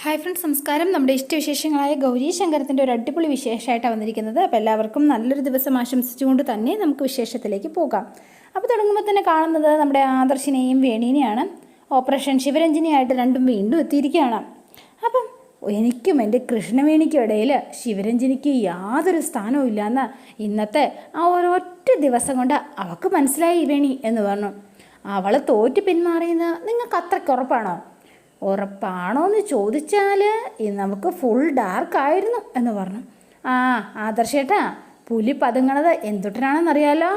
Hi friends, നമസ്കാരം. നമ്മുടെ ഇഷ്ടവിശേഷങ്ങളായ ഗൗരി ശങ്കരത്തിൻ്റെ ഒരു അടിപൊളി വിശേഷമായിട്ടാണ് വന്നിരിക്കുന്നത്. അപ്പോൾ എല്ലാവർക്കും നല്ലൊരു ദിവസം ആശംസിച്ചുകൊണ്ട് തന്നെ നമുക്ക് വിശേഷത്തിലേക്ക് പോകാം. അപ്പോൾ തുടങ്ങുമ്പോൾ തന്നെ കാണുന്നത് നമ്മുടെ ആദർശിനെയും വേണീനെയാണ്. ഓപ്പറേഷൻ ശിവരഞ്ജിനിയായിട്ട് രണ്ടും വീണ്ടും എത്തിയിരിക്കുകയാണ്. അപ്പം എനിക്കും എൻ്റെ കൃഷ്ണവേണിക്കും ഇടയിൽ ശിവരഞ്ജിനിക്ക് യാതൊരു സ്ഥാനവും ഇല്ലയെന്ന് ഇന്നത്തെ ആ ഒരൊറ്റ ദിവസം കൊണ്ട് അവൾക്ക് മനസ്സിലായി വേണി എന്ന് പറഞ്ഞു. അവൾ തോറ്റ് പിന്മാറിയെന്ന് നിങ്ങൾക്ക് അത്രയ്ക്ക് ഉറപ്പാണോ? ഉറപ്പാണോ എന്ന് ചോദിച്ചാൽ നമുക്ക് ഫുൾ ഡാർക്കായിരുന്നു എന്ന് പറഞ്ഞു. ആദർശേട്ടാ, പുലി പതുങ്ങണത് എന്തുട്ടനാണെന്നറിയാലോ,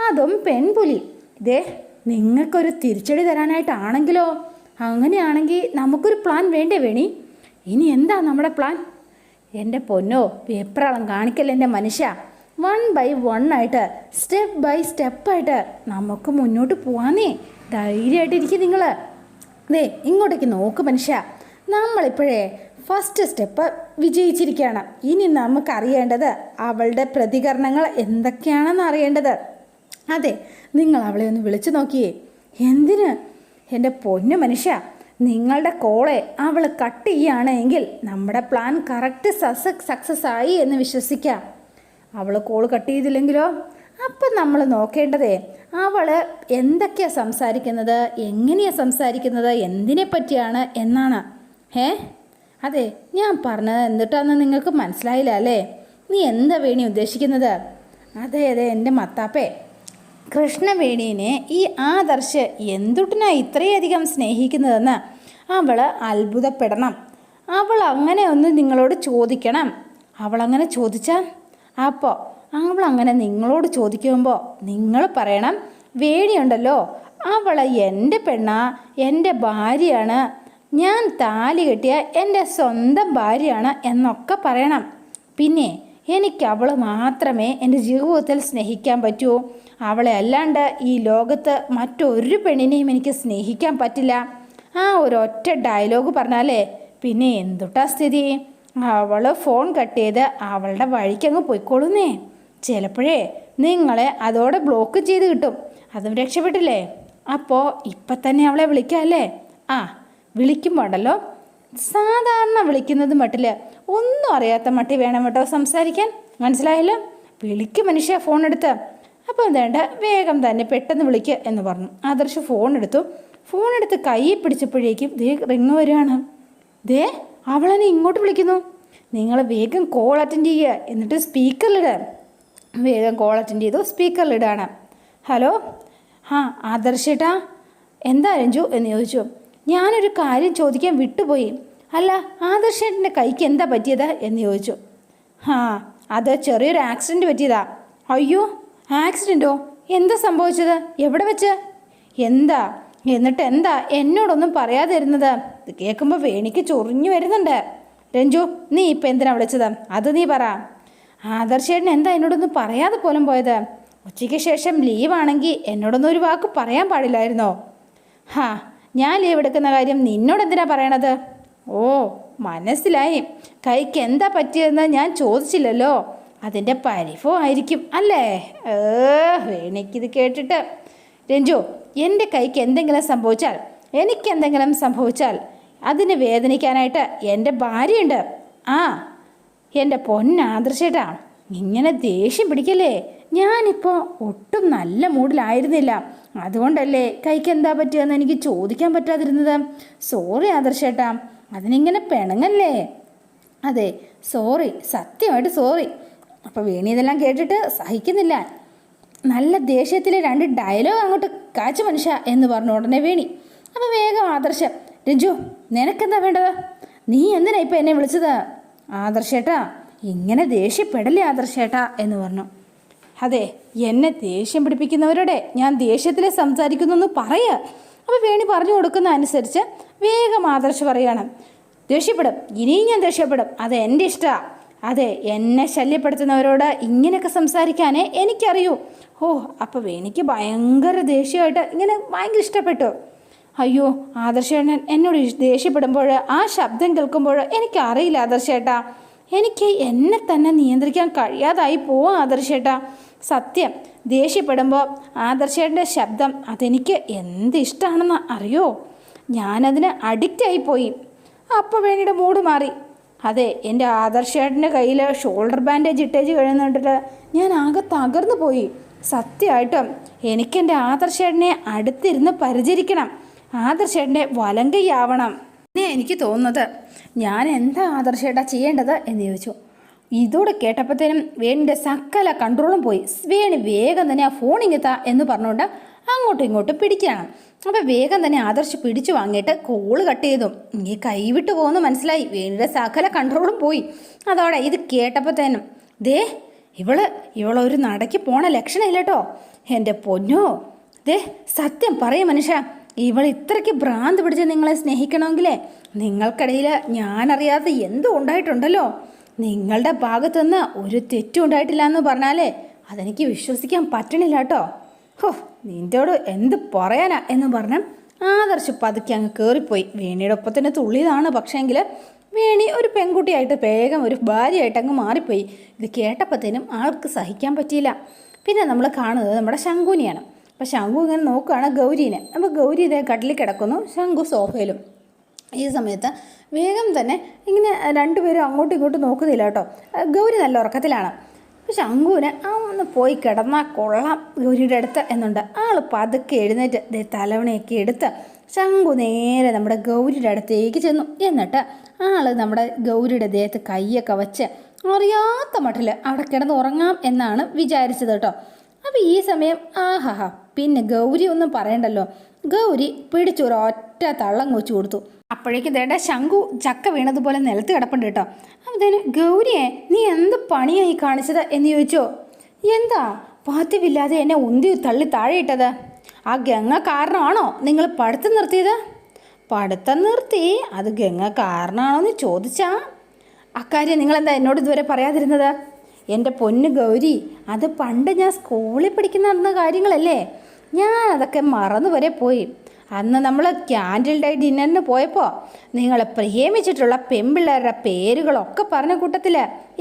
അതും പെൺപുലി. ഇതേ നിങ്ങൾക്കൊരു തിരിച്ചടി തരാനായിട്ടാണെങ്കിലോ? അങ്ങനെയാണെങ്കിൽ നമുക്കൊരു പ്ലാൻ വേണ്ടേ വേണി? ഇനി എന്താ നമ്മുടെ പ്ലാൻ? എൻ്റെ പൊന്നോ, വെപ്രാളം കാണിക്കല്ലേ എൻ്റെ മനുഷ്യ. 1 by 1 ആയിട്ട് സ്റ്റെപ്പ് ബൈ സ്റ്റെപ്പായിട്ട് നമുക്ക് മുന്നോട്ട് പോവാന്നേ. ധൈര്യമായിട്ടിരിക്കും നിങ്ങൾ. ദേ ഇങ്ങോട്ടേക്ക് നോക്ക് മനുഷ്യ, നമ്മളിപ്പോഴേ ഫസ്റ്റ് സ്റ്റെപ്പ് വിജയിച്ചിരിക്കുകയാണ്. ഇനി നമുക്കറിയേണ്ടത് അവളുടെ പ്രതികരണങ്ങൾ എന്തൊക്കെയാണെന്ന് അറിയേണ്ടത്. അതെ, നിങ്ങൾ അവളെ ഒന്ന് വിളിച്ചു നോക്കിയേ. എന്തിന്? എൻ്റെ പൊന്നു മനുഷ്യ, നിങ്ങളുടെ കോളെ അവൾ കട്ട് ചെയ്യുകയാണെങ്കിൽ നമ്മുടെ പ്ലാൻ കറക്റ്റ് സക്സസ് ആയി എന്ന് വിശ്വസിക്കാം. അവൾ കോൾ കട്ട് ചെയ്തില്ലെങ്കിലോ? അപ്പം നമ്മൾ നോക്കേണ്ടതേ അവൾ എന്തൊക്കെയാണ് സംസാരിക്കുന്നത്, എങ്ങനെയാണ് സംസാരിക്കുന്നത്, എന്തിനെ പറ്റിയാണ് എന്നാണ്. അതെ, ഞാൻ പറഞ്ഞത് എന്നിട്ടാന്ന് നിങ്ങൾക്ക് മനസ്സിലായില്ല അല്ലേ? നീ എന്താ വേണി ഉദ്ദേശിക്കുന്നത്? അതെ എൻ്റെ മത്താപ്പേ, കൃഷ്ണവേണീനെ ഈ ആദർശ് എന്തുട്ടിനാ ഇത്രയധികം സ്നേഹിക്കുന്നതെന്ന് അവൾ അത്ഭുതപ്പെടണം. അവൾ അങ്ങനെ ഒന്ന് നിങ്ങളോട് ചോദിക്കണം. അവളങ്ങനെ ചോദിച്ചാൽ അപ്പോൾ അവളങ്ങനെ നിങ്ങളോട് ചോദിക്കുമ്പോൾ നിങ്ങൾ പറയണം, വേണിയുണ്ടല്ലോ അവൾ എൻ്റെ പെണ്ണാ, എൻ്റെ ഭാര്യയാണ്, ഞാൻ താലി കെട്ടിയ എൻ്റെ സ്വന്തം ഭാര്യയാണ് എന്നൊക്കെ പറയണം. പിന്നെ എനിക്ക് അവൾ മാത്രമേ എൻ്റെ ജീവിതത്തിൽ സ്നേഹിക്കാൻ പറ്റൂ. അവളെ അല്ലാണ്ട് ഈ ലോകത്ത് മറ്റൊരു പെണ്ണിനെയും എനിക്ക് സ്നേഹിക്കാൻ പറ്റില്ല. ആ ഒരൊറ്റ ഡയലോഗ് പറഞ്ഞാലേ പിന്നെ എന്തുട്ടാ സ്ഥിതി? അവൾ ഫോൺ കട്ട് ചെയ്ത് അവളുടെ വഴിക്കങ്ങ് പോയിക്കോളുന്നേ. ചിലപ്പോഴേ നിങ്ങളെ അതോടെ ബ്ലോക്ക് ചെയ്ത് കിട്ടും. അതും രക്ഷപ്പെട്ടില്ലേ? അപ്പോൾ ഇപ്പം തന്നെ അവളെ വിളിക്കാമല്ലേ? വിളിക്കുമ്പോൾ ഉണ്ടല്ലോ, സാധാരണ വിളിക്കുന്നത് മട്ടിൽ ഒന്നും അറിയാത്ത മട്ടി വേണം കേട്ടോ സംസാരിക്കാൻ. മനസ്സിലായല്ലോ? വിളിക്കും മനുഷ്യ ഫോൺ എടുത്ത്. അപ്പോൾ എന്താണ്ട് വേഗം തന്നെ പെട്ടെന്ന് വിളിക്കുക എന്ന് പറഞ്ഞു. ആദർശ് ഫോൺ എടുത്ത് കയ്യിൽ പിടിച്ചപ്പോഴേക്കും ദേ റിങ് വരികയാണ്. ദേ അവളെന്നെ ഇങ്ങോട്ട് വിളിക്കുന്നു. നിങ്ങൾ വേഗം കോൾ അറ്റൻഡ് ചെയ്യുക, എന്നിട്ട് സ്പീക്കറിലിടുക. വേഗം കോൾ അറ്റൻഡ് ചെയ്തു സ്പീക്കറിലിടാണ്. ഹലോ, ആദർശേട്ടാ, എന്താ രഞ്ജു എന്ന് ചോദിച്ചു. ഞാനൊരു കാര്യം ചോദിക്കാൻ വിട്ടുപോയി. അല്ല, ആദർശേട്ടൻ്റെ കൈക്ക് എന്താ പറ്റിയത് എന്ന് ചോദിച്ചു. അത് ചെറിയൊരു ആക്സിഡൻറ്റ് പറ്റിയതാ. അയ്യോ, ആക്സിഡൻറ്റോ? എന്താ സംഭവിച്ചത്? എവിടെ വെച്ച്? എന്നിട്ട് എന്താ എന്നോടൊന്നും പറയാതിരുന്നത്? ഇത് കേൾക്കുമ്പോൾ വേണിക്ക് ചൊറിഞ്ഞു വരുന്നുണ്ട്. രഞ്ജു, നീ ഇപ്പം എന്തിനാ വിളിച്ചത്? അത് നീ പറ. ആദർശേട്ടൻ എന്താ എന്നോടൊന്നും പറയാതെ പോലും പോയത്? ഉച്ചയ്ക്ക് ശേഷം ലീവാണെങ്കിൽ എന്നോടൊന്നും ഒരു വാക്ക് പറയാൻ പാടില്ലായിരുന്നോ? ഞാൻ ലീവ് എടുക്കുന്ന കാര്യം നിന്നോടെന്തിനാ പറയണത്? ഓ, മനസ്സിലായി. കൈക്ക് എന്താ പറ്റിയതെന്ന് ഞാൻ ചോദിച്ചില്ലല്ലോ, അതിൻ്റെ പരിഭവമായിരിക്കും അല്ലേ? വേണിക്കിത് കേട്ടിട്ട്. രഞ്ജു, എൻ്റെ കൈക്ക് എന്തെങ്കിലും സംഭവിച്ചാൽ, എനിക്കെന്തെങ്കിലും സംഭവിച്ചാൽ അതിന് വേദനിക്കാനായിട്ട് എൻ്റെ ഭാര്യയുണ്ട്. എൻ്റെ പൊന്നാദർശേട്ടാ, ഇങ്ങനെ ദേഷ്യം പിടിക്കല്ലേ. ഞാനിപ്പോൾ ഒട്ടും നല്ല മൂഡിലായിരുന്നില്ല. അതുകൊണ്ടല്ലേ കൈക്ക് എന്താ പറ്റിയെന്ന് എനിക്ക് ചോദിക്കാൻ പറ്റാതിരുന്നത്. സോറി ആദർശേട്ടാ, അതിനിങ്ങനെ പിണങ്ങല്ലേ. അതെ, സോറി, സത്യമായിട്ട് സോറി. അപ്പോൾ വേണി ഇതെല്ലാം കേട്ടിട്ട് സഹിക്കുന്നില്ല. നല്ല ദേഷ്യത്തിൽ 2 ഡയലോഗ് അങ്ങോട്ട് കാച്ചു മനുഷ്യ എന്ന് പറഞ്ഞു ഉടനെ വേണി. അപ്പോൾ വേഗം ആദർശ്, രഞ്ജു നിനക്കെന്താ വേണ്ടത്? നീ എന്തിനാ ഇപ്പം എന്നെ വിളിച്ചത്? ആദർശേട്ടാ, ഇങ്ങനെ ദേഷ്യപ്പെടല്ലേ ആദർശേട്ടാ എന്ന് പറഞ്ഞു. അതെ, എന്നെ ദേഷ്യം പിടിപ്പിക്കുന്നവരോടെ ഞാൻ ദേഷ്യത്തിൽ സംസാരിക്കുന്നു പറയുക. അപ്പോൾ വേണി പറഞ്ഞു കൊടുക്കുന്ന അനുസരിച്ച് വേഗം ആദർശ് പറയാണ്, ദേഷ്യപ്പെടും, ഇനിയും ഞാൻ ദേഷ്യപ്പെടും, അത് എൻ്റെ ഇഷ്ടമാണ്. അതെ, എന്നെ ശല്യപ്പെടുത്തുന്നവരോട് ഇങ്ങനെയൊക്കെ സംസാരിക്കാനേ എനിക്കറിയൂ. അപ്പോൾ വേണിക്ക് ഭയങ്കര ദേഷ്യമായിട്ട് ഇങ്ങനെ ഭയങ്കര ഇഷ്ടപ്പെട്ടു. അയ്യോ, ആദർശേട്ടൻ എന്നോട് ദേഷ്യപ്പെടുമ്പോൾ ആ ശബ്ദം കേൾക്കുമ്പോൾ എനിക്കറിയില്ല ആദർശേട്ടാ, എനിക്ക് എന്നെ തന്നെ നിയന്ത്രിക്കാൻ കഴിയാതായി പോവാം ആദർശേട്ടാ. സത്യം, ദേഷ്യപ്പെടുമ്പോൾ ആദർശേട്ടൻ്റെ ശബ്ദം അതെനിക്ക് എന്ത് ഇഷ്ടമാണെന്ന് അറിയോ? ഞാനതിന് അഡിക്റ്റായിപ്പോയി. അപ്പോൾ വേണിയുടെ മൂഡ് മാറി. അതെ, എൻ്റെ ആദർശേട്ടൻ്റെ കയ്യിൽ ഷോൾഡർ ബാൻഡേജ് ഇട്ടേച്ച് കഴിയുന്നിട്ട് ഞാൻ ആകെ തകർന്നു പോയി. സത്യമായിട്ടും എനിക്കെൻ്റെ ആദർശേട്ടനെ അടുത്തിരുന്ന് പരിചരിക്കണം, ആദർശേട്ടൻ്റെ വലങ്കയാവണം. പിന്നെ എനിക്ക് തോന്നുന്നത് ഞാൻ എന്താ ആദർശേട്ടാ ചെയ്യേണ്ടത് എന്ന് ചോദിച്ചു. ഇതോടെ കേട്ടപ്പോഴത്തേനും വേണിൻ്റെ സകല കൺട്രോളും പോയി. വേണി വേഗം തന്നെ ആ ഫോൺ ഇങ്ങെത്താ എന്ന് പറഞ്ഞുകൊണ്ട് അങ്ങോട്ടും ഇങ്ങോട്ടും പിടിക്കുകയാണ്. അപ്പോൾ വേഗം തന്നെ ആദർശ് പിടിച്ചു വാങ്ങിയിട്ട് കോള് കട്ട് ചെയ്തു. ഈ കൈവിട്ട് പോകുന്നു മനസ്സിലായി. വേണിയുടെ സകല കൺട്രോളും പോയി. അതോടെ ഇത് കേട്ടപ്പോഴത്തേനും ദേ ഇവളൊരു നടക്ക് പോണ ലക്ഷണമില്ല കേട്ടോ. എൻ്റെ പൊന്നോ, ദേ സത്യം പറയും മനുഷ്യ, ഇവൾ ഇത്രയ്ക്ക് ഭ്രാന്ത് പിടിച്ച് നിങ്ങളെ സ്നേഹിക്കണമെങ്കിലേ നിങ്ങൾക്കിടയിൽ ഞാനറിയാതെ എന്തോ ഉണ്ടായിട്ടുണ്ടല്ലോ. നിങ്ങളുടെ ഭാഗത്തുനിന്ന് ഒരു തെറ്റും ഉണ്ടായിട്ടില്ല എന്ന് പറഞ്ഞാലേ അതെനിക്ക് വിശ്വസിക്കാൻ പറ്റണില്ല കേട്ടോ. ഹോ, നിൻ്റെയോട് എന്ത് പറയാനാ എന്ന് പറഞ്ഞ് ആദർശ് പതുക്കെ അങ്ങ് കയറിപ്പോയി. വേണിയുടെ ഒപ്പത്തിന് തുള്ളിയതാണ്, പക്ഷേങ്കിൽ വേണി ഒരു പെൺകുട്ടിയായിട്ട് വേഗം ഒരു ഭാര്യയായിട്ട് അങ്ങ് മാറിപ്പോയി. ഇത് കേട്ടപ്പോഴത്തേനും ആൾക്ക് സഹിക്കാൻ പറ്റിയില്ല. പിന്നെ നമ്മൾ കാണുന്നത് നമ്മുടെ ശങ്കുനെയാണ്. അപ്പോൾ ശംഖു ഇങ്ങനെ നോക്കുകയാണ് ഗൗരീനെ. അപ്പോൾ ഗൗരി ഇതേ കട്ടിലിൽ കിടക്കുന്നു, ശംഖു സോഫയിലും. ഈ സമയത്ത് വേഗം തന്നെ ഇങ്ങനെ രണ്ടുപേരും അങ്ങോട്ടും ഇങ്ങോട്ടും നോക്കുന്നില്ല കേട്ടോ. ഗൗരി നല്ല ഉറക്കത്തിലാണ്. അപ്പോൾ ശംഖുവിന് ഒന്ന് പോയി കിടന്നാൽ കൊള്ളാം ഗൗരിയുടെ അടുത്ത് എന്നുണ്ട്. ആൾ പതുക്കെ എഴുന്നേറ്റ് തലവണയൊക്കെ എടുത്ത് ശംഖു നേരെ നമ്മുടെ ഗൗരിയുടെ അടുത്തേക്ക് ചെന്നു. എന്നിട്ട് ആൾ നമ്മുടെ ഗൗരിയുടെ ദേഹത്ത് കൈയൊക്കെ വെച്ച് അറിയാത്ത മട്ടിൽ അവിടെ കിടന്ന് ഉറങ്ങാം എന്നാണ് വിചാരിച്ചത് കേട്ടോ. അപ്പോൾ ഈ സമയം ആഹാ, പിന്നെ ഗൗരി ഒന്നും പറയണ്ടല്ലോ. ഗൗരി പിടിച്ചൊരൊറ്റ തള്ളം കൊച്ചു കൊടുത്തു. അപ്പോഴേക്കും ദേണ്ട ശംഖു ചക്ക വീണതുപോലെ നിലത്ത് കിടപ്പുണ്ട് കേട്ടോ. അപ്പോഴത്തേന് ഗൗരിയെ നീ എന്ത് പണിയായി കാണിച്ചത് എന്ന് ചോദിച്ചോ. എന്താ പാത്യമില്ലാതെ എന്നെ ഉന്തി തള്ളി താഴെയിട്ടത്? ആ ഗംഗ കാരണമാണോ നിങ്ങൾ പഠിത്തം നിർത്തിയത്? പഠിത്തം നിർത്തി അത് ഗംഗ കാരണമാണോ എന്ന് ചോദിച്ചാ അക്കാര്യം നിങ്ങളെന്താ എന്നോട് ഇതുവരെ പറയാതിരുന്നത്? എൻ്റെ പൊന്ന് ഗൗരി, അത് പണ്ട് ഞാൻ സ്കൂളിൽ പഠിക്കുന്ന കാര്യങ്ങളല്ലേ, ഞാൻ അതൊക്കെ മറന്നു വരെ പോയി. അന്ന് നമ്മൾ ക്യാൻഡിൽ ഡേ ഡിന്നറിന് പോയപ്പോൾ നിങ്ങൾ പ്രേമിച്ചിട്ടുള്ള പെൺപിള്ളേരുടെ പേരുകളൊക്കെ പറഞ്ഞ കൂട്ടത്തിൽ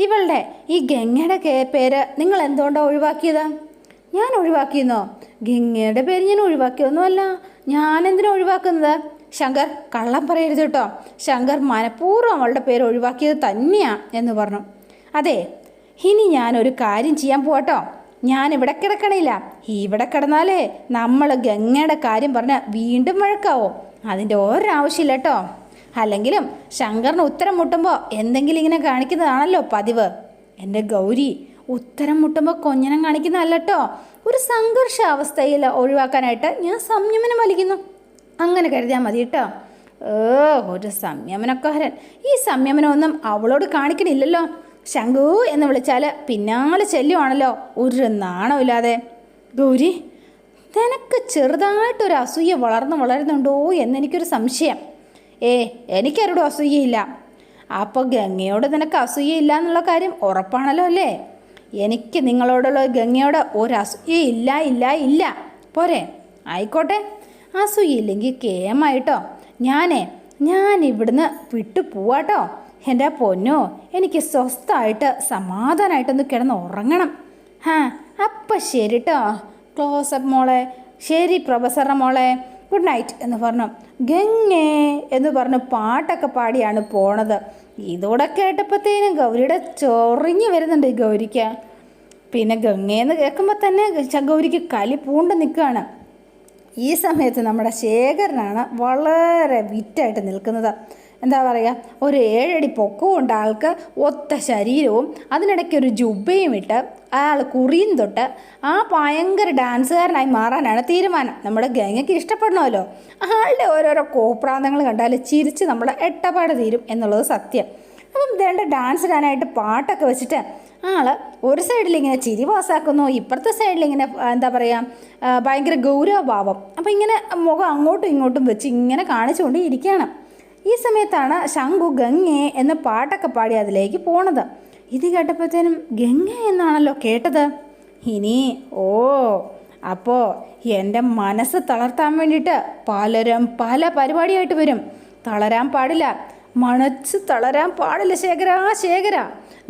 ഇവളുടെ ഈ ഗംഗയുടെ പേര് നിങ്ങൾ എന്തുകൊണ്ടാണ് ഒഴിവാക്കിയത്? ഞാൻ ഒഴിവാക്കിയെന്നോ? ഗംഗയുടെ പേര് ഞാൻ ഒഴിവാക്കിയൊന്നുമല്ല. ഞാനെന്തിനാ ഒഴിവാക്കുന്നത്? ശങ്കർ കള്ളം പറയരുത് കേട്ടോ. ശങ്കർ മനഃപൂർവ്വം അവളുടെ പേര് ഒഴിവാക്കിയത് തന്നെയാണ് എന്ന് പറഞ്ഞു. അതെ, ഇനി ഞാനൊരു കാര്യം ചെയ്യാൻ പോകട്ടോ. ഞാനിവിടെ കിടക്കണില്ല. ഇവിടെ കിടന്നാലേ നമ്മൾ ഗംഗയുടെ കാര്യം പറഞ്ഞാൽ വീണ്ടും വഴക്കാവും. അതിൻ്റെ ഒരാവശ്യമില്ല കേട്ടോ. അല്ലെങ്കിലും ശങ്കറിന് ഉത്തരം മുട്ടുമ്പോൾ എന്തെങ്കിലും ഇങ്ങനെ കാണിക്കുന്നതാണല്ലോ പതിവ്. എൻ്റെ ഗൗരി, ഉത്തരം മുട്ടുമ്പോൾ കൊഞ്ഞനം കാണിക്കുന്നതല്ല കേട്ടോ. ഒരു സംഘർഷാവസ്ഥയിൽ ഒഴിവാക്കാനായിട്ട് ഞാൻ സംയമനം വലിക്കുന്നു. അങ്ങനെ കരുതിയാൽ മതി കേട്ടോ. ഒരു സംയമനക്കാരൻ. ഈ സംയമനമൊന്നും അവളോട് കാണിക്കണില്ലല്ലോ. ശംഖു എന്ന് വിളിച്ചാൽ പിന്നാലെ ചെല്ലുവാണല്ലോ, ഒരു നാണമില്ലാതെ. ഗൗരി, നിനക്ക് ചെറുതായിട്ടൊരു അസൂയ വളരുന്നുണ്ടോ എന്നെനിക്കൊരു സംശയം. എനിക്കാരോടും അസൂയയില്ല. അപ്പോൾ ഗംഗയോട് നിനക്ക് അസൂയയില്ല എന്നുള്ള കാര്യം ഉറപ്പാണല്ലോ അല്ലേ? എനിക്ക് നിങ്ങളോടുള്ള ഗംഗയോട് ഒരു അസൂയയില്ല. പോരെ? ആയിക്കോട്ടെ, അസൂയയില്ലെങ്കിൽ കേമായിട്ടോ. ഞാൻ ഇവിടുന്ന് വിട്ടു പോവാട്ടോ. എൻ്റെ പൊന്നോ, എനിക്ക് സ്വസ്ഥമായിട്ട് സമാധാനമായിട്ടൊന്ന് കിടന്ന് ഉറങ്ങണം. അപ്പം ശരി കേട്ടോ. ക്ലോസപ്പ് മോളെ. ശരി പ്രൊഫസറുടെ മോളെ, ഗുഡ് നൈറ്റ് എന്ന് പറഞ്ഞു. ഗംഗേ എന്ന് പറഞ്ഞു പാട്ടൊക്കെ പാടിയാണ് പോണത്. ഇതോടെ കേട്ടപ്പോഴത്തേനും ഗൗരിയുടെ ചൊറിഞ്ഞ് വരുന്നുണ്ട് ഗൗരിക്ക്. പിന്നെ ഗംഗയെന്ന് കേൾക്കുമ്പോൾ തന്നെ ഗൗരിക്ക് കലി പൂണ്ട് നിൽക്കുകയാണ്. ഈ സമയത്ത് നമ്മുടെ ശേഖരനാണ് വളരെ വിറ്റായിട്ട് നിൽക്കുന്നത്. എന്താ പറയുക, ഒരു 7 അടി പൊക്കവും ഉണ്ട് ആൾക്ക്, ഒത്ത ശരീരവും, അതിനിടയ്ക്ക് ഒരു ജുബയും ഇട്ട് അയാൾ കുറിയും തൊട്ട് ആ ഭയങ്കര ഡാൻസുകാരനായി മാറാനാണ് തീരുമാനം. നമ്മുടെ ഗംഗയ്ക്ക് ഇഷ്ടപ്പെടണമല്ലോ. ആളുടെ ഓരോരോ കോപ്രാന്തങ്ങൾ കണ്ടാൽ ചിരിച്ച് നമ്മുടെ എട്ടപ്പാട് തീരും എന്നുള്ളത് സത്യം. അപ്പം വേണ്ട ഡാൻസ് ഇടാനായിട്ട് പാട്ടൊക്കെ വെച്ചിട്ട് ആൾ ഒരു സൈഡിൽ ഇങ്ങനെ ചിരി പാസ്സാക്കുന്നു, ഇപ്പുറത്തെ സൈഡിൽ ഇങ്ങനെ എന്താ പറയുക ഭയങ്കര ഗൗരവഭാവം. അപ്പം ഇങ്ങനെ മുഖം അങ്ങോട്ടും ഇങ്ങോട്ടും വെച്ച് ഇങ്ങനെ കാണിച്ചുകൊണ്ട് ഇരിക്കുകയാണ്. ഈ സമയത്താണ് ശംഖു ഗംഗേ എന്ന് പാട്ടൊക്കെ പാടി അതിലേക്ക് പോണത്. ഇത് കേട്ടപ്പോഴത്തേനും ഗംഗ എന്നാണല്ലോ കേട്ടത്. ഇനി അപ്പോൾ എൻ്റെ മനസ്സ് തളർത്താൻ വേണ്ടിയിട്ട് പലരും പല പരിപാടിയായിട്ട് വരും. തളരാൻ പാടില്ല, മനസ്സ് തളരാൻ പാടില്ല ശേഖര,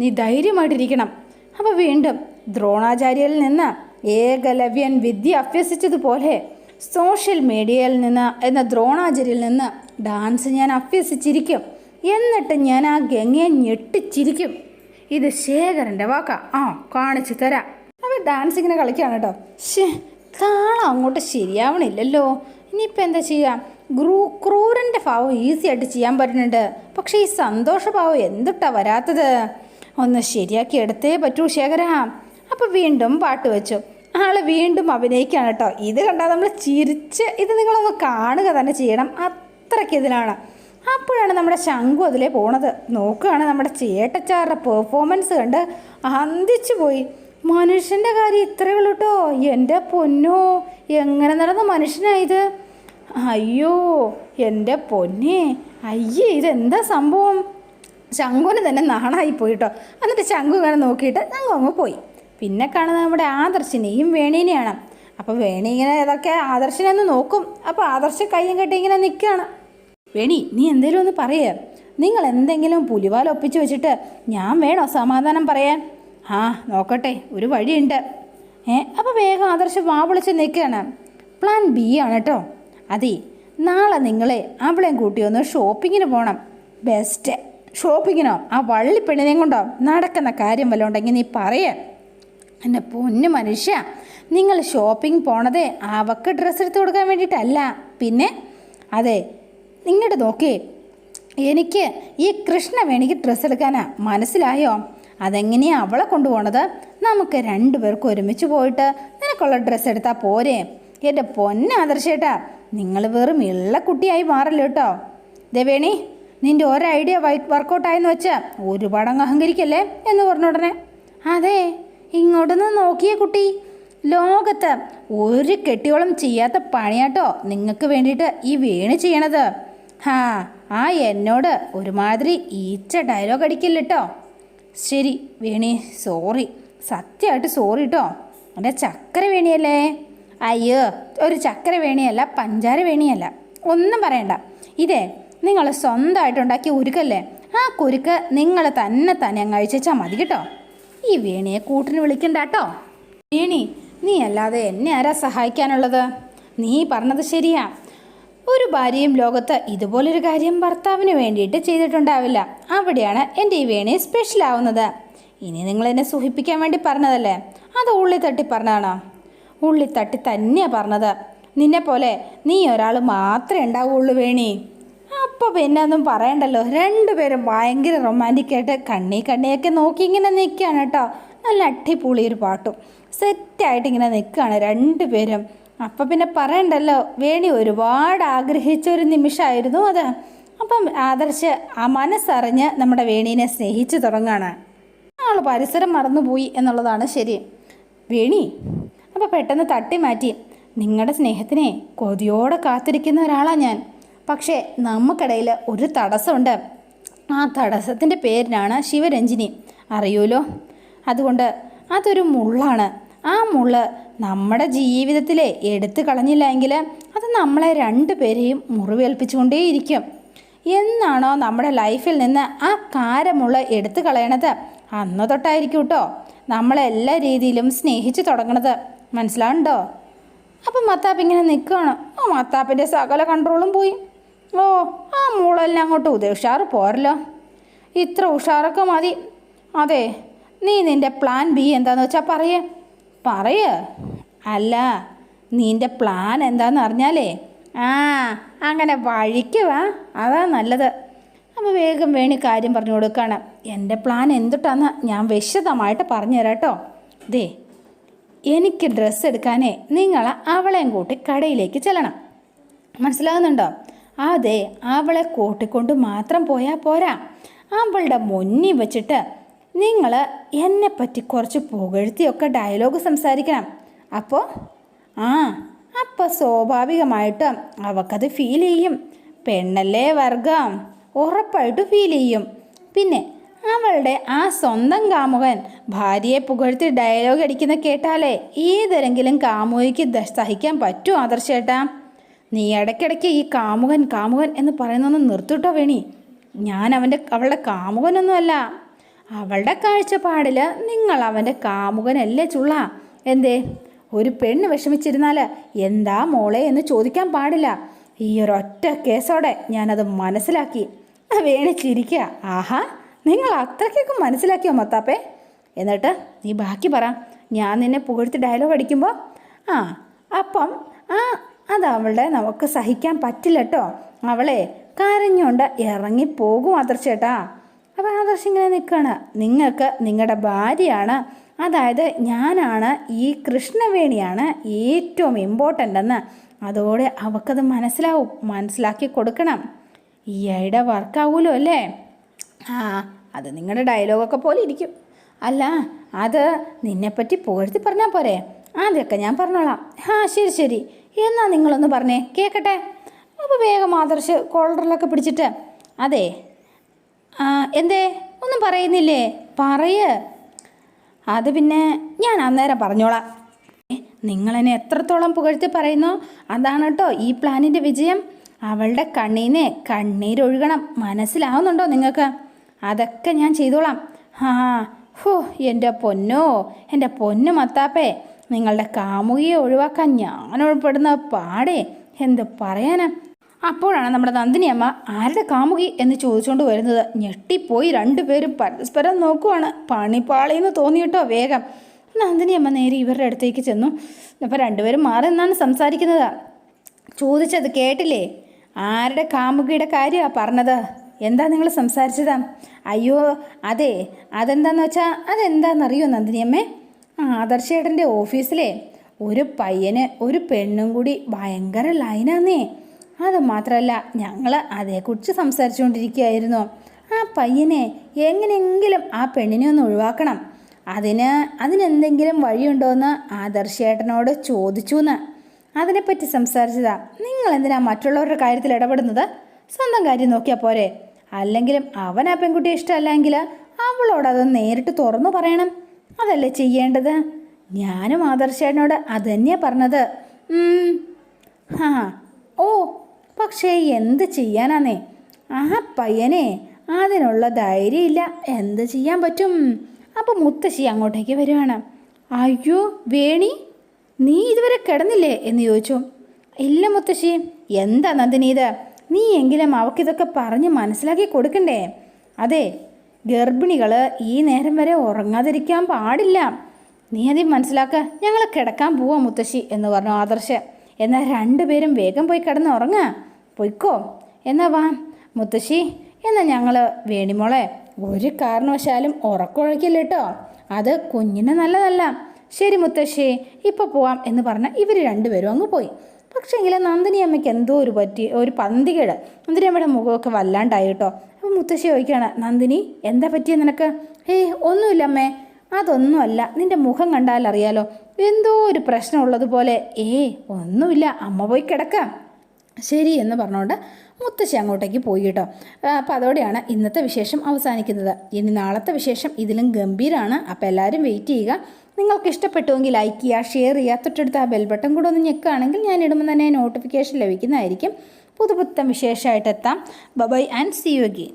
നീ ധൈര്യമായിട്ടിരിക്കണം. അപ്പോൾ വീണ്ടും ദ്രോണാചാര്യരിൽ നിന്ന് ഏകലവ്യൻ വിദ്യ അഭ്യസിച്ചതുപോലെ സോഷ്യൽ മീഡിയയിൽ നിന്ന് എന്ന ദ്രോണാചാര്യരിൽ നിന്ന് ഡാൻസ് ഞാൻ അഭ്യസിച്ചിരിക്കും. എന്നിട്ട് ഞാൻ ആ ഗംഗയെ ഞെട്ടിച്ചിരിക്കും. ഇത് ശേഖരൻ്റെ വാക്കാ. കാണിച്ചു തരാം. അവർ ഡാൻസ് ഇങ്ങനെ കളിക്കുകയാണ് കേട്ടോ. താളം അങ്ങോട്ട് ശരിയാവണില്ലല്ലോ. ഇനിയിപ്പോൾ എന്താ ചെയ്യുക? ക്രൂരൻ്റെ ഭാവം ഈസി ആയിട്ട് ചെയ്യാൻ പറ്റുന്നുണ്ട്. പക്ഷേ ഈ സന്തോഷഭാവം എന്തുട്ടാ വരാത്തത്? ഒന്ന് ശരിയാക്കി എടുത്തേ പറ്റൂ ശേഖര. അപ്പോൾ വീണ്ടും പാട്ട് വെച്ചു. ആൾ വീണ്ടും അഭിനയിക്കുകയാണ് കേട്ടോ. ഇത് കണ്ടാൽ നമ്മൾ ചിരിച്ച് ഇത് നിങ്ങളൊന്ന് കാണുക തന്നെ ചെയ്യണം. അത്രയ്ക്ക് ഇതിലാണ്. അപ്പോഴാണ് നമ്മുടെ ശംഖു അതിലേ പോണത്. നോക്കുകയാണ് നമ്മുടെ ചേട്ടച്ചാറുടെ പെർഫോമൻസ് കണ്ട് അന്തിച്ചു പോയി. മനുഷ്യൻ്റെ കാര്യം ഇത്രയേ ഉള്ളൂ കേട്ടോ. എൻ്റെ പൊന്നോ, എങ്ങനെ നടന്ന മനുഷ്യനായത്? അയ്യോ എൻ്റെ പൊന്നേ, അയ്യേ ഇതെന്താ സംഭവം? ശംഖുവിന് തന്നെ നാണായിപ്പോയി കേട്ടോ. എന്നിട്ട് ശംഖു ഇങ്ങനെ നോക്കിയിട്ട് അങ്ങ് പോയി. പിന്നെ കാണുന്നത് നമ്മുടെ ആദർശിനെയും വേണീനെയാണ്. അപ്പോൾ വേണി ഇങ്ങനെ ഇതൊക്കെ ആദർശിനെ ഒന്ന് നോക്കും. അപ്പോൾ ആദർശ് കയ്യും കെട്ടി ഇങ്ങനെ നിൽക്കുകയാണ്. വേണി, നീ എന്തെങ്കിലും ഒന്ന് പറയേ. നിങ്ങൾ എന്തെങ്കിലും പുലിവാൽ ഒപ്പിച്ച് വെച്ചിട്ട് ഞാൻ വേണോ സമാധാനം പറയാൻ? നോക്കട്ടെ, ഒരു വഴിയുണ്ട്. അപ്പോൾ വേഗം ആദർശ് വാ വിളിച്ച് നിൽക്കുകയാണ്. പ്ലാൻ ബി ആണ് കേട്ടോ. അതെ, നാളെ നിങ്ങളെ അവളെയും കൂട്ടി ഒന്ന് ഷോപ്പിങ്ങിന് പോകണം. ബെസ്റ്റ്. ഷോപ്പിങ്ങിനോ? ആ വള്ളിപ്പെണ്ണിനെയും കൊണ്ടോ നടക്കുന്ന കാര്യം വല്ലതും ഉണ്ടെങ്കിൽ നീ പറയേ. എൻ്റെ പൊന്നു മനുഷ്യ, നിങ്ങൾ ഷോപ്പിംഗ് പോണതേ അവൾക്ക് ഡ്രസ്സ് എടുത്ത് കൊടുക്കാൻ വേണ്ടിയിട്ടല്ല. പിന്നെ അതെ, ഇങ്ങോട്ട് നോക്കി, എനിക്ക് ഈ കൃഷ്ണവേണിക്ക് ഡ്രസ്സ് എടുക്കാനാ. മനസ്സിലായോ? അതെങ്ങനെയാണ് അവളെ കൊണ്ടുപോകണത്? നമുക്ക് രണ്ടുപേർക്കും ഒരുമിച്ച് പോയിട്ട് നിനക്കുള്ള ഡ്രസ്സ് എടുത്താൽ പോരെ? എൻ്റെ പൊന്നാദർശേട്ടാ, നിങ്ങൾ വെറും ഇള്ളക്കുട്ടിയായി മാറല്ലോ കേട്ടോ. ദേവേണി, നിൻ്റെ ഒരു ഐഡിയ വർക്കൗട്ടായെന്ന് വെച്ചാൽ ഒരുപാട് അങ്ങ് അഹങ്കരിക്കല്ലേ എന്ന് പറഞ്ഞ ഉടനെ, അതെ ഇങ്ങോട്ടൊന്ന് നോക്കിയേ കുട്ടി, ലോകത്ത് ഒരു കെട്ടിയോളം ചെയ്യാത്ത പണിയാട്ടോ നിങ്ങൾക്ക് വേണ്ടിയിട്ട് ഈ വേണി ചെയ്യണത്. എന്നോട് ഒരുമാതിരി ഈച്ച ഡയലോഗ് അടിക്കില്ല കേട്ടോ. ശരി വേണി, സോറി, സത്യമായിട്ട് സോറി കേട്ടോ. എൻ്റെ ചക്കര വേണിയല്ലേ? അയ്യോ, ഒരു ചക്കര വേണിയല്ല, പഞ്ചാര വേണിയല്ല, ഒന്നും പറയണ്ട. ഇതേ നിങ്ങൾ സ്വന്തമായിട്ടുണ്ടാക്കിയ ഉരുക്കല്ലേ, ആ കുരുക്ക് നിങ്ങൾ തന്നെ അങ്ങ് അഴിച്ചാൽ മതി കേട്ടോ. ഈ വേണിയെ കൂട്ടിന് വിളിക്കണ്ട കേട്ടോ. വേണി, നീ അല്ലാതെ എന്നെ ആരാ സഹായിക്കാനുള്ളത്? നീ പറഞ്ഞത് ശരിയാ. ഒരു ഭാര്യയും ലോകത്ത് ഇതുപോലൊരു കാര്യം ഭർത്താവിന് വേണ്ടിയിട്ട് ചെയ്തിട്ടുണ്ടാവില്ല. അവിടെയാണ് എൻ്റെ ഈ വേണി സ്പെഷ്യലാവുന്നത്. ഇനി നിങ്ങൾ എന്നെ സുഖിപ്പിക്കാൻ വേണ്ടി പറഞ്ഞതല്ലേ, അത് ഉള്ളിത്തട്ടി പറഞ്ഞതാണോ? ഉള്ളിത്തട്ടി തന്നെയാണ് പറഞ്ഞത്. നിന്നെപ്പോലെ നീ ഒരാൾ മാത്രമേ ഉണ്ടാവുള്ളൂ വേണി. അപ്പോൾ പിന്നെ ഒന്നും പറയണ്ടല്ലോ. രണ്ടുപേരും ഭയങ്കര റൊമാൻറ്റിക്കായിട്ട് കണ്ണിയൊക്കെ നോക്കി ഇങ്ങനെ നിൽക്കുകയാണ് കേട്ടോ. നല്ല അടിപൊളി ഒരു പാട്ടും സെറ്റായിട്ട് ഇങ്ങനെ നിൽക്കുകയാണ് രണ്ടുപേരും. അപ്പം പിന്നെ പറയണ്ടല്ലോ, വേണി ഒരുപാട് ആഗ്രഹിച്ച ഒരു നിമിഷമായിരുന്നു അത്. അപ്പം ആദർശ് ആ മനസ്സറിഞ്ഞ് നമ്മുടെ വേണീനെ സ്നേഹിച്ച് തുടങ്ങുകയാണ്. ആൾ പരിസരം മറന്നുപോയി എന്നുള്ളതാണ് ശരി. വേണി അപ്പോൾ പെട്ടെന്ന് തട്ടി മാറ്റി, നിങ്ങളുടെ സ്നേഹത്തിനെ കൊതിയോടെ കാത്തിരിക്കുന്ന ഒരാളാണ് ഞാൻ. പക്ഷേ നമുക്കിടയിൽ ഒരു തടസ്സമുണ്ട്. ആ തടസ്സത്തിൻ്റെ പേരിനാണ് ശിവരഞ്ജിനി, അറിയൂലോ. അതുകൊണ്ട് അതൊരു മുള്ളാണ്. ആ മുള്ള് നമ്മുടെ ജീവിതത്തിലെ എടുത്തു കളഞ്ഞില്ല എങ്കിൽ അത് നമ്മളെ രണ്ടുപേരെയും മുറിവേൽപ്പിച്ചുകൊണ്ടേയിരിക്കും. എന്നാണോ നമ്മുടെ ലൈഫിൽ നിന്ന് ആ കാരമുള്ള എടുത്തു കളയണത്, അന്ന് തൊട്ടായിരിക്കും കേട്ടോ നമ്മളെല്ലാ രീതിയിലും സ്നേഹിച്ച് തുടങ്ങണത്. മനസ്സിലാവുണ്ടോ? അപ്പം മത്താപ്പ് ഇങ്ങനെ നിൽക്കുകയാണ്. മത്താപ്പിൻ്റെ സകല കൺട്രോളും പോയി. ആ മൂളെല്ലാം അങ്ങോട്ട് ഉഷാറ് പോരല്ലോ. ഇത്ര ഉഷാറൊക്കെ മതി. അതെ, നീ നിൻ്റെ പ്ലാൻ ബി എന്താണെന്ന് വെച്ചാൽ പറയേ. അല്ല, നിൻ്റെ പ്ലാൻ എന്താണെന്ന് അറിഞ്ഞാലേ അങ്ങനെ വഴിക്ക് വാ, അതാ നല്ലത്. അപ്പോൾ വേഗം വേണി കാര്യം പറഞ്ഞു കൊടുക്കുകയാണ്. എൻ്റെ പ്ലാൻ എന്തുട്ടാന്ന് ഞാൻ വിശദമായിട്ട് പറഞ്ഞു തരാം കേട്ടോ. ദേ, എനിക്ക് ഡ്രസ്സ് എടുക്കാനേ നിങ്ങൾ അവളെയും കൂട്ടി കടയിലേക്ക് ചെല്ലണം. മനസ്സിലാകുന്നുണ്ടോ? അതെ, അവളെ കൂട്ടിക്കൊണ്ട് മാത്രം പോയാൽ പോരാ. അവളുടെ മുന്നിൽ വെച്ചിട്ട് നിങ്ങൾ എന്നെപ്പറ്റി കുറച്ച് പുകഴ്ത്തിയൊക്കെ ഡയലോഗ് സംസാരിക്കണം. അപ്പോൾ സ്വാഭാവികമായിട്ടും അവൾക്കത് ഫീൽ ചെയ്യും. പെണ്ണല്ലേ വർഗം, ഉറപ്പായിട്ട് ഫീൽ ചെയ്യും. പിന്നെ അവളുടെ ആ സ്വന്തം കാമുകൻ ഭാര്യയെ പുകഴ്ത്തി ഡയലോഗ് അടിക്കുന്ന കേട്ടാലേ ഏതെങ്കിലും കാമുകിക്ക് സഹിക്കാൻ പറ്റുമോ ആദർശേട്ടാ? നീ ഇടയ്ക്കിടയ്ക്ക് ഈ കാമുകൻ എന്ന് പറയുന്നൊന്ന് നിർത്തിട്ടോ വേണി. ഞാൻ അവളുടെ കാമുകനൊന്നുമല്ല. അവളുടെ കാഴ്ചപ്പാടിൽ നിങ്ങൾ അവൻ്റെ കാമുകനല്ലേ ചുള്ള. എന്തേ, ഒരു പെണ്ണ് വിഷമിച്ചിരുന്നാൽ എന്താ മോളെ എന്ന് ചോദിക്കാൻ പാടില്ല. ഈ ഒരൊറ്റ കേസോടെ ഞാനത് മനസ്സിലാക്കി. വേണി ചിരിക്കുക. ആഹാ, നിങ്ങൾ അത്രയ്ക്കൊക്കെ മനസ്സിലാക്കിയോ മത്താപ്പേ? എന്നിട്ട് നീ ബാക്കി പറ. ഞാൻ നിന്നെ പുകഴ്ത്തി ഡയലോഗ് അടിക്കുമ്പോൾ അപ്പം അതവളുടെ നമുക്ക് സഹിക്കാൻ പറ്റില്ല കേട്ടോ. അവളെ കരഞ്ഞുകൊണ്ട് ഇറങ്ങിപ്പോകും ആദർശേട്ടാ. അപ്പം ആദർശ് ഇങ്ങനെ നിൽക്കുകയാണ്. നിങ്ങൾക്ക് നിങ്ങളുടെ ഭാര്യയാണ്, അതായത് ഞാനാണ്, ഈ കൃഷ്ണവേണിയാണ് ഏറ്റവും ഇമ്പോർട്ടൻ്റ് എന്ന് അതോടെ അവൾക്കത് മനസ്സിലാവും. മനസ്സിലാക്കി കൊടുക്കണം. ഈ ഐഡിയ വർക്കാവുമല്ലോ അല്ലേ? അത് നിങ്ങളുടെ ഡയലോഗൊക്കെ പോലെ ഇരിക്കും. അല്ല, അത് നിന്നെപ്പറ്റി പുകഴ്ത്തി പറഞ്ഞാൽ പോരെ? ആദ്യമൊക്കെ ഞാൻ പറഞ്ഞോളാം. ശരി ശരി, എന്നാൽ നിങ്ങളൊന്ന് പറഞ്ഞേ കേൾക്കട്ടെ. അപ്പോൾ വേഗം ആദർശ് കോളറിലൊക്കെ പിടിച്ചിട്ട്, അതെ എന്തേ ഒന്നും പറയുന്നില്ലേ? പറയ്. അത് പിന്നെ ഞാൻ അന്നേരം പറഞ്ഞോളാം. നിങ്ങളെന്നെ എത്രത്തോളം പുകഴ്ത്തി പറയുന്നോ അതാണ് കേട്ടോ ഈ പ്ലാനിൻ്റെ വിജയം. അവളുടെ കണ്ണീന്ന് കണ്ണീരൊഴുകണം. മനസ്സിലാവുന്നുണ്ടോ നിങ്ങൾക്ക്? അതൊക്കെ ഞാൻ ചെയ്തോളാം. എൻ്റെ പൊന്നോ, എൻ്റെ പൊന്നു മത്താപ്പേ, നിങ്ങളുടെ കാമുകിയെ ഒഴിവാക്കാൻ ഞാൻ ഉൾപ്പെടുന്ന പാടേ എന്ത് പറയാനാ. അപ്പോഴാണ് നമ്മുടെ നന്ദിനി അമ്മ ആരുടെ കാമുകി എന്ന് ചോദിച്ചുകൊണ്ട് വരുന്നത്. ഞെട്ടിപ്പോയി രണ്ടുപേരും പരസ്പരം നോക്കുവാണ്. പണിപ്പാളിയെന്ന് തോന്നിയിട്ടോ വേഗം. നന്ദിനി അമ്മ നേരെ ഇവരുടെ അടുത്തേക്ക് ചെന്നു. അപ്പോൾ രണ്ടുപേരും മാറി നിന്നാണ് സംസാരിക്കുന്നത്. ചോദിച്ചത് കേട്ടില്ലേ? ആരുടെ കാമുകിയുടെ കാര്യമാണ് പറഞ്ഞത്? എന്താ നിങ്ങൾ സംസാരിച്ചതാ? അയ്യോ അതെ, അതെന്താന്ന് വെച്ചാൽ അതെന്താണെന്നറിയോ നന്ദിനിയമ്മേ? ആദർശേട്ടൻ്റെ ഓഫീസിലെ ഒരു പയ്യന് ഒരു പെണ്ണും കൂടി ഭയങ്കര ലൈനാന്നേ. അത് മാത്രമല്ല, ഞങ്ങൾ അതേക്കുറിച്ച് സംസാരിച്ചുകൊണ്ടിരിക്കുകയായിരുന്നു. ആ പയ്യനെ എങ്ങനെയെങ്കിലും ആ പെണ്ണിനെ ഒന്ന് ഒഴിവാക്കണം. അതിനെന്തെങ്കിലും വഴിയുണ്ടോയെന്ന് ആദർശേട്ടനോട് ചോദിച്ചു എന്ന്. അതിനെപ്പറ്റി സംസാരിച്ചതാ. നിങ്ങൾ എന്തിനാ മറ്റുള്ളവരുടെ കാര്യത്തിൽ ഇടപെടുന്നത്? സ്വന്തം കാര്യം നോക്കിയാൽ പോരെ? അല്ലെങ്കിലും അവൻ ആ പെൺകുട്ടിയെ ഇഷ്ടമല്ലെങ്കിൽ അവളോടത് നേരിട്ട് തുറന്നു പറയണം. അതല്ലേ ചെയ്യേണ്ടത്? ഞാനും ആദർശേട്ടനോട് അത് തന്നെയാണ് പറഞ്ഞത്. ഓ, പക്ഷേ എന്ത് ചെയ്യാനാന്നേ? ആ പയ്യനെ അതിനുള്ള ധൈര്യമില്ല. എന്ത് ചെയ്യാൻ പറ്റും? അപ്പോൾ മുത്തശ്ശി അങ്ങോട്ടേക്ക് വരുവാണ്. അയ്യോ വേണി, നീ ഇതുവരെ കിടന്നില്ലേ എന്ന് ചോദിച്ചു. ഇല്ല മുത്തശ്ശി. എന്താ നന്ദിനി ഇത്? നീ എങ്കിലും അവൾക്കിതൊക്കെ പറഞ്ഞ് മനസ്സിലാക്കി കൊടുക്കണ്ടേ? അതെ, ഗർഭിണികൾ ഈ നേരം വരെ ഉറങ്ങാതിരിക്കാൻ പാടില്ല. നീ അതി മനസ്സിലാക്ക. ഞങ്ങൾ കിടക്കാൻ പോവാം മുത്തശ്ശി എന്ന് പറഞ്ഞു ആദർശ്. എന്നാൽ രണ്ടുപേരും വേഗം പോയി കിടന്ന് ഉറങ്ങാ. പൊയ്ക്കോ. എന്നാ വാ മുത്തശ്ശി. എന്നാൽ ഞങ്ങൾ വേണിമോളെ ഒരു കാരണവശാലും ഉറക്കമൊഴിക്കില്ല കേട്ടോ. അത് കുഞ്ഞിന് നല്ലതല്ല. ശരി മുത്തശ്ശി, ഇപ്പോൾ പോവാം എന്ന് പറഞ്ഞാൽ ഇവർ രണ്ടുപേരും അങ്ങ് പോയി. പക്ഷേങ്കിൽ നന്ദിനി അമ്മയ്ക്ക് എന്തോ ഒരു പന്തികേട്. നന്ദിനി അമ്മയുടെ മുഖമൊക്കെ വല്ലാണ്ടായി കേട്ടോ. അപ്പോൾ മുത്തശ്ശി ചോദിക്കുകയാണ്, നന്ദിനി എന്താ പറ്റിയ നിനക്ക്? ഒന്നുമില്ല അമ്മേ. അതൊന്നുമല്ല, നിൻ്റെ മുഖം കണ്ടാൽ അറിയാലോ എന്തോ ഒരു പ്രശ്നമുള്ളതുപോലെ. ഒന്നുമില്ല, അമ്മ പോയി കിടക്കാം. ശരി എന്ന് പറഞ്ഞുകൊണ്ട് മുത്തശ്ശി അങ്ങോട്ടേക്ക് പോയി കേട്ടോ. അപ്പോൾ അതോടെയാണ് ഇന്നത്തെ വിശേഷം അവസാനിക്കുന്നത്. ഇനി നാളത്തെ വിശേഷം ഇതിലും ഗംഭീരമാണ്. അപ്പോൾ എല്ലാവരും വെയിറ്റ് ചെയ്യുക. നിങ്ങൾക്ക് ഇഷ്ടപ്പെട്ടുവെങ്കിൽ ലൈക്ക് ചെയ്യുക, ഷെയർ ചെയ്യുക, തൊട്ടടുത്ത് ആ ബെൽ ബട്ടൺ കൂടെ ഒന്ന് ഞെക്കുകയാണെങ്കിൽ ഞാൻ ഇടുമ്പോൾ തന്നെ നോട്ടിഫിക്കേഷൻ ലഭിക്കുന്നതായിരിക്കും. പുതുപുത്തൻ വിശേഷമായിട്ട് എത്താം. Bye and see you again.